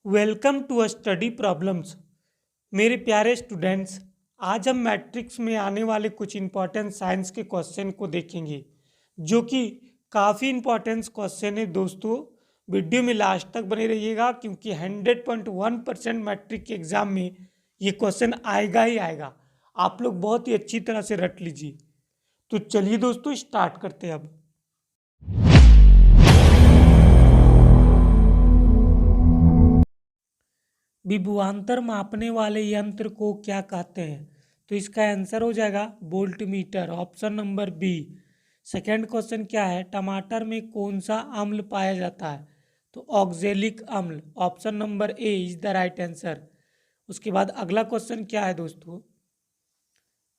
Welcome to study problems. मेरे प्यारे students, आज हम मैट्रिक्स में आने वाले कुछ इंपॉर्टेंट साइंस के क्वेश्चन को देखेंगे जो कि काफ़ी इंपॉर्टेंट क्वेश्चन है दोस्तों। वीडियो में लास्ट तक बने रहिएगा क्योंकि 100.1% मैट्रिक के एग्ज़ाम में ये क्वेश्चन आएगा ही आएगा। आप लोग बहुत ही अच्छी तरह से रट लीजिए। तो चलिए दोस्तों स्टार्ट करते हैं अब। विभवांतर मापने वाले यंत्र को क्या कहते हैं? तो इसका आंसर हो जाएगा voltmeter, option number B. Second question क्या है? टमाटर में कौन सा अम्ल पाया जाता है? तो ऑक्जेलिक अम्ल, option number A is the right answer. उसके बाद अगला क्वेश्चन क्या है दोस्तों?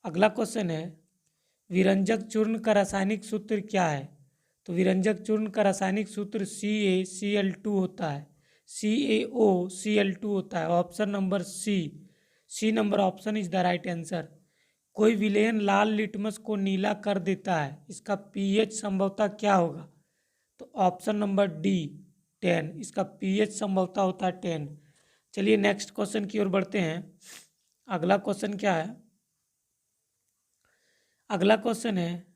अगला क्वेश्चन है विरंजक चूर्ण का रासायनिक सूत्र क्या है? तो विरंजक चूर्ण का रासायनिक सूत्र CaCl2 होता है, CaOCl2 होता है, option number C number option is the right answer. कोई विलेन लाल लिटमस को नीला कर देता है, इसका पीएच संभवतः क्या होगा? तो ऑप्शन नंबर डी 10, इसका पीएच संभवतः होता है 10। चलिए नेक्स्ट क्वेश्चन की ओर बढ़ते हैं। अगला क्वेश्चन क्या है? अगला क्वेश्चन है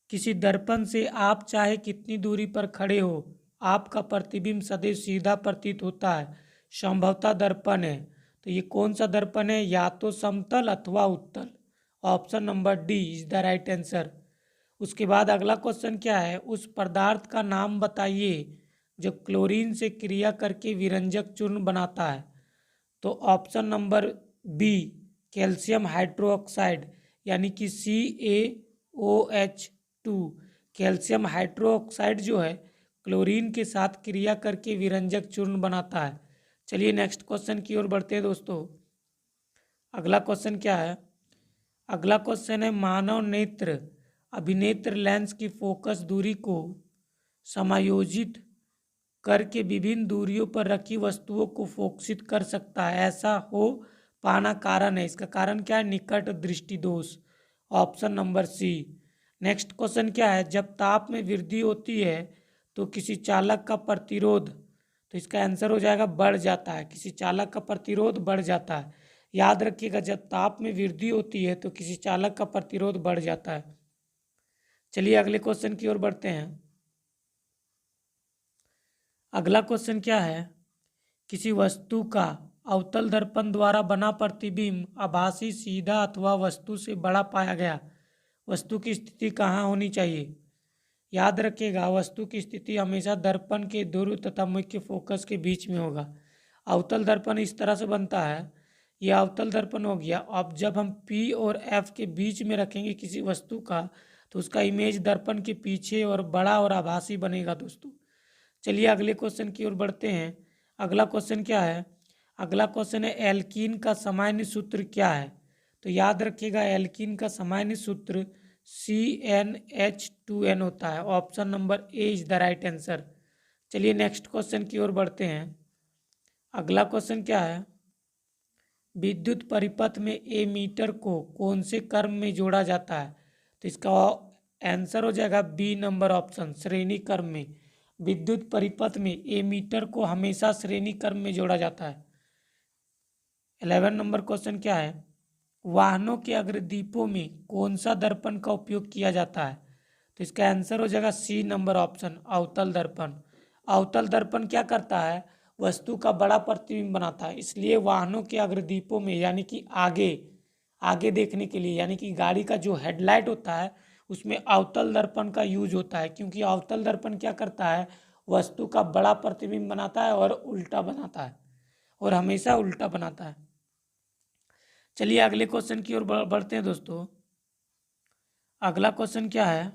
किसी दर्पण से आप चाहे कितनी दूरी पर खड़े हो आपका प्रतिबिंब सदैव सीधा प्रतीत होता है, संभवतः दर्पण है। तो ये कौन सा दर्पण है? या तो समतल अथवा उत्तल, option number D is the right answer. उसके बाद अगला क्वेश्चन क्या है? उस पदार्थ का नाम बताइए जो क्लोरीन से क्रिया करके विरंजक चूर्ण बनाता है। तो option number B calcium hydroxide यानी कि CaOH2। कैल्शियम हाइड्रोक्साइड जो है क्लोरीन के साथ क्रिया करके विरंजक चूर्ण बनाता है। चलिए नेक्स्ट क्वेश्चन की ओर बढ़ते हैं दोस्तों। अगला क्वेश्चन क्या है? अगला क्वेश्चन है मानव नेत्र अभिनेत्र लेंस की फोकस दूरी को समायोजित करके विभिन्न दूरियों पर रखी वस्तुओं को फोकसित कर सकता है, ऐसा हो पाना कारण है। इसका कारण क्या है? निकट दृष्टि दोष, option number C. Next question क्या है? जब ताप में वृद्धि होती है तो किसी चालक का प्रतिरोध, तो इसका आंसर हो जाएगा बढ़ जाता है। किसी चालक का प्रतिरोध बढ़ जाता है। याद रखिएगा जब ताप में वृद्धि होती है तो किसी चालक का प्रतिरोध बढ़ जाता है। चलिए अगले क्वेश्चन की ओर बढ़ते हैं। अगला क्वेश्चन क्या है? किसी वस्तु का अवतल दर्पण द्वारा बना प्रतिबिंब आभासी, सीधा अथवा वस्तु से बड़ा पाया गया वस्तु की स्थिति कहाँ होनी चाहिए? याद रखिएगा वस्तु की स्थिति हमेशा दर्पण के ध्रुव तथा मुख्य फोकस के बीच में होगा। अवतल दर्पण इस तरह से बनता है, यह अवतल दर्पण हो गया। अब जब हम P और F के बीच में रखेंगे किसी वस्तु का तो उसका इमेज दर्पण के पीछे और बड़ा और आभासी बनेगा दोस्तों। चलिए अगले क्वेश्चन की ओर बढ़ते हैं। अगला क्वेश्चन क्या है? अगला क्वेश्चन है एल्कीन का सामान्य सूत्र क्या है? तो याद रखिएगा एल्कीन का सामान्य सूत्र CnH2n होता है, option number A is the right answer. चलिए नेक्स्ट क्वेश्चन की ओर बढ़ते हैं। अगला क्वेश्चन क्या है? विद्युत परिपथ में एमीटर को कौन से क्रम में जोड़ा जाता है? तो इसका आंसर हो जाएगा बी नंबर ऑप्शन, श्रेणी क्रम में। विद्युत परिपथ में एमीटर को हमेशा श्रेणी क्रम में जोड़ा जाता है। 11 नंबर क्वेश्चन क्या है? वाहनों के अग्रदीपों में कौन सा दर्पण का उपयोग किया जाता है? तो इसका आंसर हो जाएगा सी नंबर ऑप्शन, अवतल दर्पण। अवतल दर्पण क्या करता है? वस्तु का बड़ा प्रतिबिंब बनाता है, इसलिए वाहनों के अग्रदीपों में यानी कि आगे आगे देखने के लिए, यानी कि गाड़ी का जो हेडलाइट होता है उसमें अवतल दर्पण का यूज होता है, क्योंकि अवतल दर्पण क्या करता है? वस्तु का बड़ा प्रतिबिंब बनाता है और उल्टा बनाता है, और हमेशा उल्टा बनाता है। चलिए अगले क्वेश्चन की ओर बढ़ते हैं दोस्तों। अगला क्वेश्चन क्या है?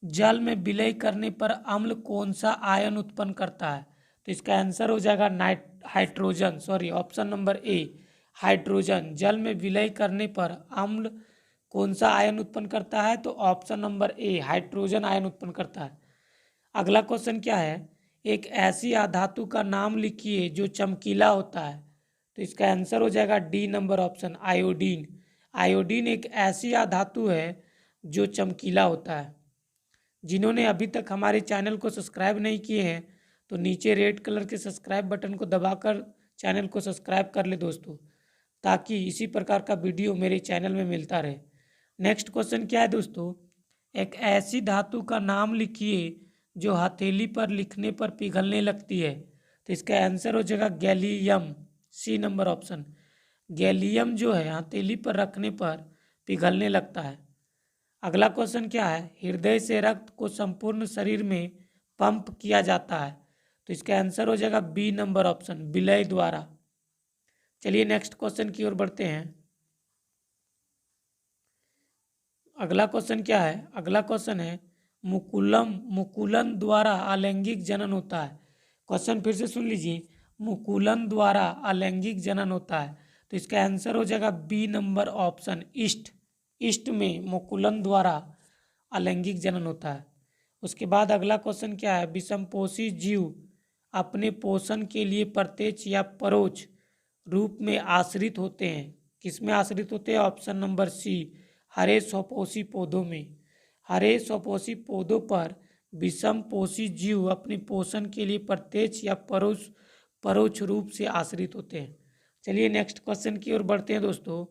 जल में विलय करने पर अम्ल कौन सा आयन उत्पन्न करता है? तो इसका आंसर हो जाएगा hydrogen, sorry, option number A hydrogen. जल में विलय करने पर अम्ल कौन सा आयन उत्पन्न करता है? तो option number A hydrogen ion उत्पन्न करता है। अगला क्वेश्चन क्या है? एक ऐसी अधातु का नाम लिखिए जो चमकीला होता है। तो इसका आंसर हो जाएगा D number option, iodine. Iodine एक ऐसी अधातु है जो चमकीला होता है। जिन्होंने अभी तक हमारे चैनल को सब्सक्राइब नहीं किए हैं तो नीचे रेड कलर के सब्सक्राइब बटन को दबाकर चैनल को सब्सक्राइब कर ले दोस्तों, ताकि इसी प्रकार का वीडियो मेरे चैनल में मिलता रहे। नेक्स्ट क्वेश्चन क्या है दोस्तों, एक ऐसी धातु का नाम लिखिए जो हथेली पर लिखने पर पिघलने लगती है। तो इसका आंसर हो जाएगा gallium, C number option. Gallium जो है हथेली पर रखने पर पिघलने लगता है। अगला क्वेश्चन क्या है, हृदय से रक्त को संपूर्ण शरीर में पंप किया जाता है। तो इसका आंसर हो जाएगा बी नंबर ऑप्शन, विलय द्वारा। चलिए नेक्स्ट क्वेश्चन की ओर बढ़ते हैं। अगला क्वेश्चन क्या है, अगला क्वेश्चन है मुकुलन द्वारा अलैंगिक जनन होता है। क्वेश्चन फिर से सुन लीजिए, मुकुलन द्वारा अलैंगिक जनन होता है। तो इसका आंसर हो जाएगा बी नंबर ऑप्शन, ईस्ट में मुकुलन द्वारा अलैंगिक जनन होता है। उसके बाद अगला क्वेश्चन क्या है, विषमपोषी जीव अपने पोषण के लिए प्रत्यक्ष या परोक्ष रूप में आश्रित होते हैं। किस में आश्रित होते हैं, ऑप्शन नंबर सी, हरे स्वपोषी पौधों में। हरे स्वपोषी पौधों पर विषमपोषी जीव अपने पोषण के लिए प्रत्यक्ष या परोक्ष रूप से आश्रित होते हैं। चलिए नेक्स्ट क्वेश्चन की ओर बढ़ते हैं दोस्तों।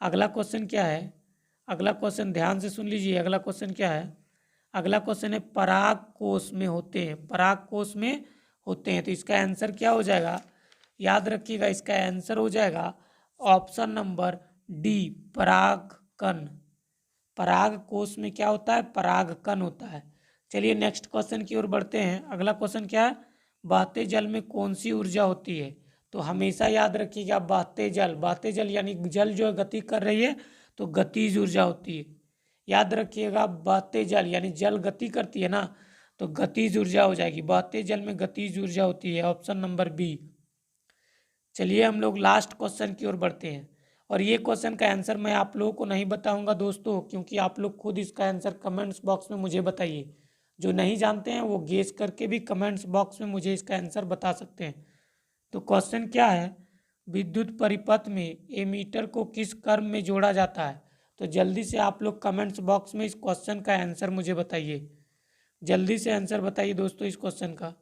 अगला क्वेश्चन क्या है, अगला क्वेश्चन ध्यान से सुन लीजिए। अगला क्वेश्चन क्या है, अगला क्वेश्चन है पराग कोष में होते हैं, पराग कोष में होते हैं। तो इसका आंसर क्या हो जाएगा, याद रखिएगा, इसका आंसर हो जाएगा ऑप्शन नंबर डी, परागकण। पराग कोष में क्या होता है, परागकण होता है। चलिए नेक्स्ट क्वेश्चन की ओर बढ़ते हैं। अगला क्वेश्चन क्या है, बहते जल में कौन सी ऊर्जा होती है। तो हमेशा याद रखिएगा, बहते जल यानी जल जो गति कर रही है तो गतिज ऊर्जा होती है। याद रखिएगा, बहते जल यानी जल गति करती है ना, तो गतिज ऊर्जा हो जाएगी। बहते जल में गतिज ऊर्जा होती है, ऑप्शन नंबर बी। चलिए हम लोग लास्ट क्वेश्चन की ओर बढ़ते हैं। और ये क्वेश्चन का आंसर मैं आप लोगों को नहीं बताऊंगा दोस्तों, क्योंकि आप लोग खुद इसका आंसर कमेंट्स बॉक्स में मुझे बताइए। जो नहीं जानते हैं वो गेस करके भी कमेंट्स बॉक्स में मुझे इसका आंसर बता सकते हैं। तो क्वेश्चन क्या है, विद्युत परिपथ में एमीटर को किस क्रम में जोड़ा जाता है। तो जल्दी से आप लोग कमेंट्स बॉक्स में इस क्वेश्चन का आंसर मुझे बताइए। जल्दी से आंसर बताइए दोस्तों इस क्वेश्चन का।